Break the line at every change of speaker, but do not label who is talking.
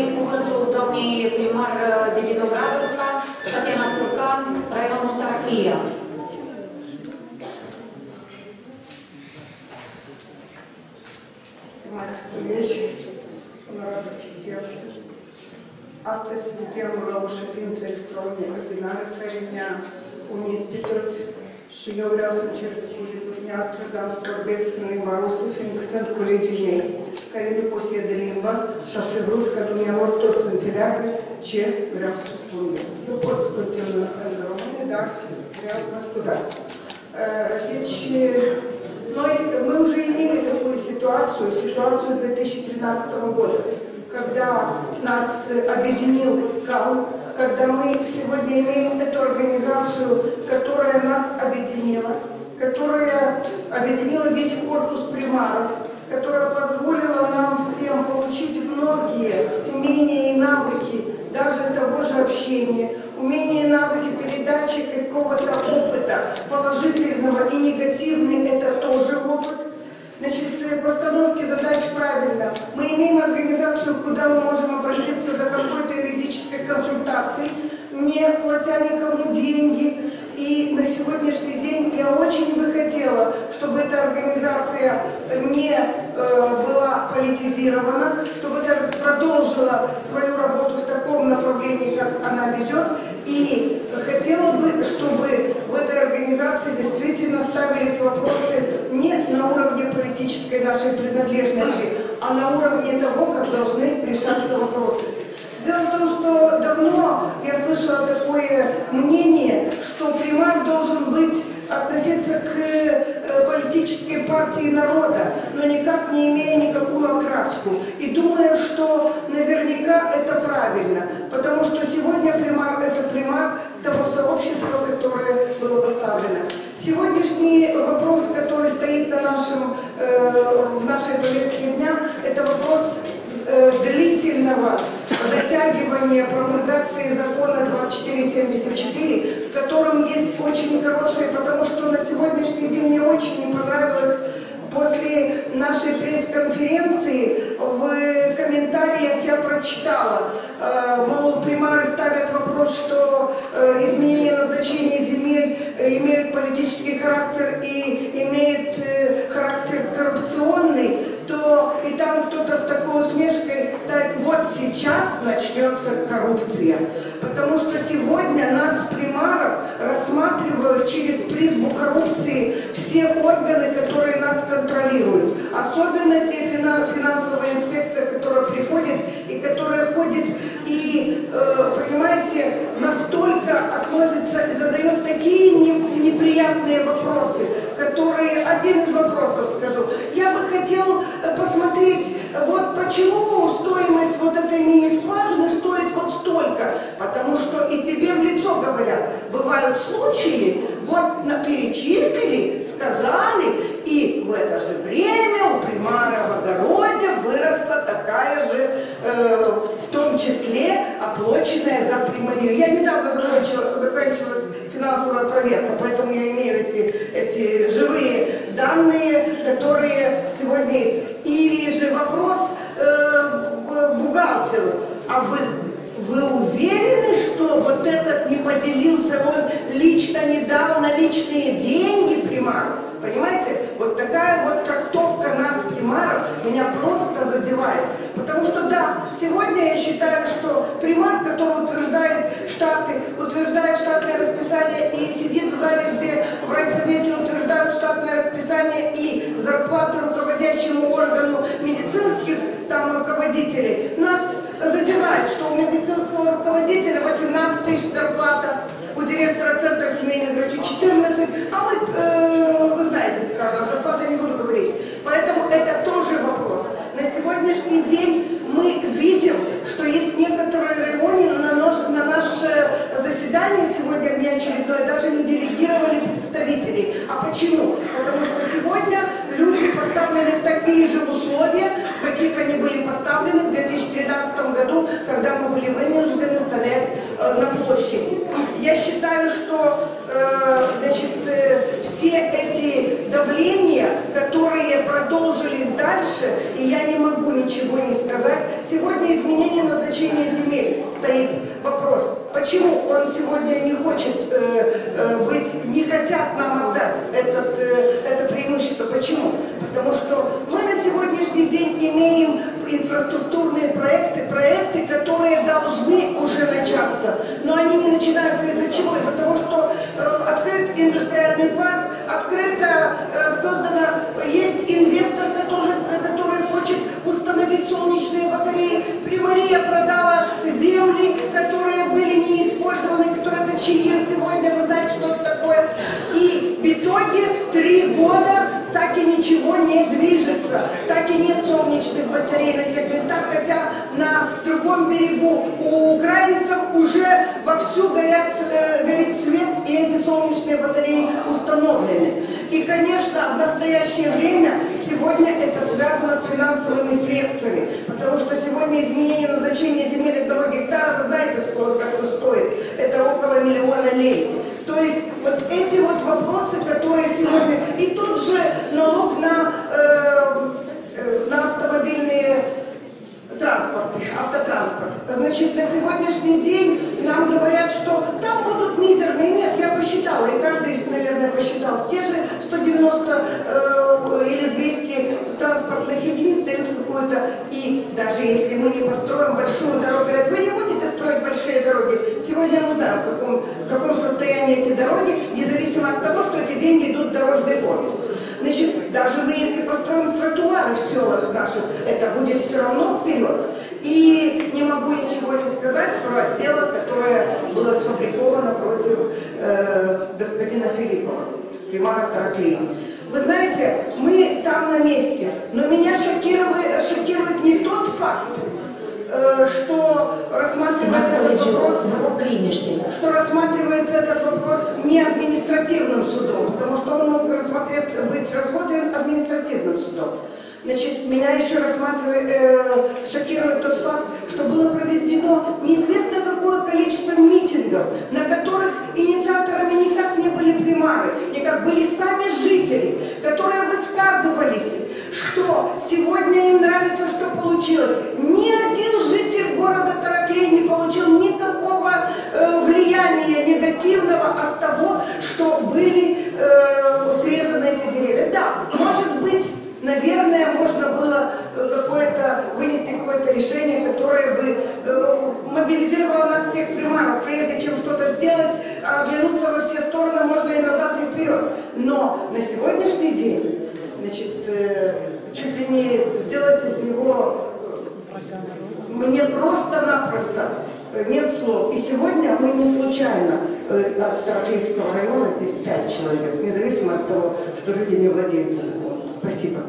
oferim cuvântul doamnei primar de Vinogradovska, Tatiana Țurcan, raionul Tarachlia.
Stimați colegi, onorată asistență, astăzi suntem la o ședință extraordinară care ne-a unit pe toți și eu vreau să cer scuze cu dumneavoastră, dar să vorbesc în limba rusă, fiindcă sunt colegii mei care nu posedă limba și aș fi vrut ca dumneavoastră toți să înțeleagă ce vreau să spun eu. Eu pot să continui în română, dar vreau să mă scuzați. Deci, мы уже имели такую ситуацию 2013 года, когда нас объединил КАЛ, когда мы сегодня имеем эту организацию, которая нас объединила, которая объединила весь корпус примаров, которая позволила нам всем получить многие умения и навыки, даже того же общения, умения и навыки передачи какого-то опыта, положительного и негативный – это тоже опыт. Значит, постановки задач правильно. Мы имеем организацию, куда мы можем обратиться за какой-то юридической консультацией, не платя никому деньги. И на сегодняшний день я очень бы хотела, чтобы эта организация не была политизирована, чтобы это продолжила свою работу в таком направлении, как она ведет. И хотела бы, чтобы в этой организации действительно ставились вопросы не на уровне политической нашей принадлежности, а на уровне того, как должны решаться вопросы. Дело в том, что давно я слышала такое мнение, что примар должен относиться к политической партии народа, но никак не имея никакую окраску. И думаю, что наверняка это правильно, потому что сегодня примар – это примар того сообщества, которое было поставлено. Сегодняшний вопрос, который стоит в нашей повестке дня, это вопрос длительного затягивания промульгации закона 2474, в котором есть очень хорошее, потому что на сегодняшний день мне очень не понравилось после нашей пресс-конференции, в комментариях я прочитала, мол, примары ставят вопрос, что изменение назначения земель имеют политический характер и имеют характер коррупционный, то и там кто-то с такой усмешкой ставит, вот сейчас начнется коррупция. Потому что сегодня нас, примаров, рассматривают через призму коррупции все органы, которые нас контролируют. Особенно те финансовая инспекция, которая приходит и которая ходит и, понимаете, настолько относится и задает такие неприятные вопросы, которые, один из вопросов скажу, я бы хотел посмотреть, вот почему стоимость вот этой мини-скважины стоит вот столько, потому что и тебе в лицо говорят, бывают случаи, вот перечислили, сказали, и в это же время у примара в огороде выросла такая же, в том числе, оплаченная за примарию. Я недавно заканчивалась финансовая проверка, поэтому я имею эти живые данные, которые сегодня есть. Или же вопрос бухгалтеру, а вы уверены, что вот этот не поделился, он лично не дал наличные деньги примару? Понимаете? Вот такая вот трактовка нас, примаров, меня просто задевает. Потому что, да, сегодня я считаю, что примар, который утверждает штатное расписание и сидит в зале, где в райсовете утверждают штатное расписание и зарплату руководящему органу медицинских там руководителей, нас задевает, что у медицинского руководителя 18 тысяч зарплата, у директора Центра семейных врачей 14, а мы, вы знаете, какая у нас зарплата, не буду говорить. Поэтому это тоже вопрос. На сегодняшний день мы видим, что есть некоторые районы на наше заседание сегодня внеочередное даже не делегировали представителей. А почему? Потому что сегодня люди поставлены в такие же условия, в каких они были поставлены в 2013 году, когда мы были вынуждены стоять на площади. Я считаю, что все эти давления, которые продолжились дальше, и я не могу ничего не сказать, сегодня из изменения назначения земель стоит вопрос. Почему он сегодня не хочет не хотят нам отдать это преимущество? Почему? Потому что мы на сегодняшний день имеем инфраструктурные проекты, которые должны уже начаться, но они не начинаются из-за чего? Из-за того, что открыт индустриальный парк, есть инвестор, который хочет установить солнечные батареи. Примария продала земли, которые были не использованы, которые это ЧИЕР сегодня, вы знаете, что это такое. И в итоге 3 года так и ничего не движется, так и нет солнечных батарей на тех местах, хотя на другом берегу у украинцев уже вовсю горит свет, и эти солнечные батареи установлены. И, конечно, в настоящее время сегодня это связано с финансовыми средствами, потому что сегодня изменение назначения земель 1 гектара, вы знаете, сколько это стоит, это около 1 миллиона лей. То есть вот эти вот вопросы, которые сегодня, и тот же налог на автомобильные автотранспорт. Значит, на сегодняшний день нам говорят, что там будут мизерные. Нет, я посчитала, и каждый, наверное, посчитал. Те же 190 или 200 транспортных единиц дают какую-то. И даже если мы не построим большую дорогу, говорят, вы не будете строить большие дороги. Сегодня мы знаем, в каком состоянии эти дороги, независимо от того, что эти деньги идут в дорожный фонд. Значит, даже мы, если построим тротуары в селах наших, это будет все равно вперед. И не могу ничего не сказать про дело, которое было сфабриковано против господина Филиппова, примара Тараклии. Вы знаете, мы там на месте, но меня шокирует не тот факт, что рассматривается этот вопрос не административным судом, потому что он мог быть рассмотрен административным судом. Значит, меня еще шокирует тот факт, что было проведено неизвестно какое количество митингов, на которых инициаторами никак не были примары, никак были сами жители, которые высказывались, что сегодня им нравится, что получилось. Ни один житель города Тараклей не получил никакого влияния негативного от того, что были срезаны эти деревья. Да, может быть, наверное, можно было вынести какое-то решение, которое бы мобилизировало нас всех примаров. Прежде чем что-то сделать, оглянуться во все стороны, можно и назад, и вперед. Но на сегодняшний день, значит, чуть ли не сделать из него, мне просто-напросто нет слов. И сегодня мы не случайно от Тараклийского района, здесь 5 человек, независимо от того, что люди не владеют языком. Спасибо.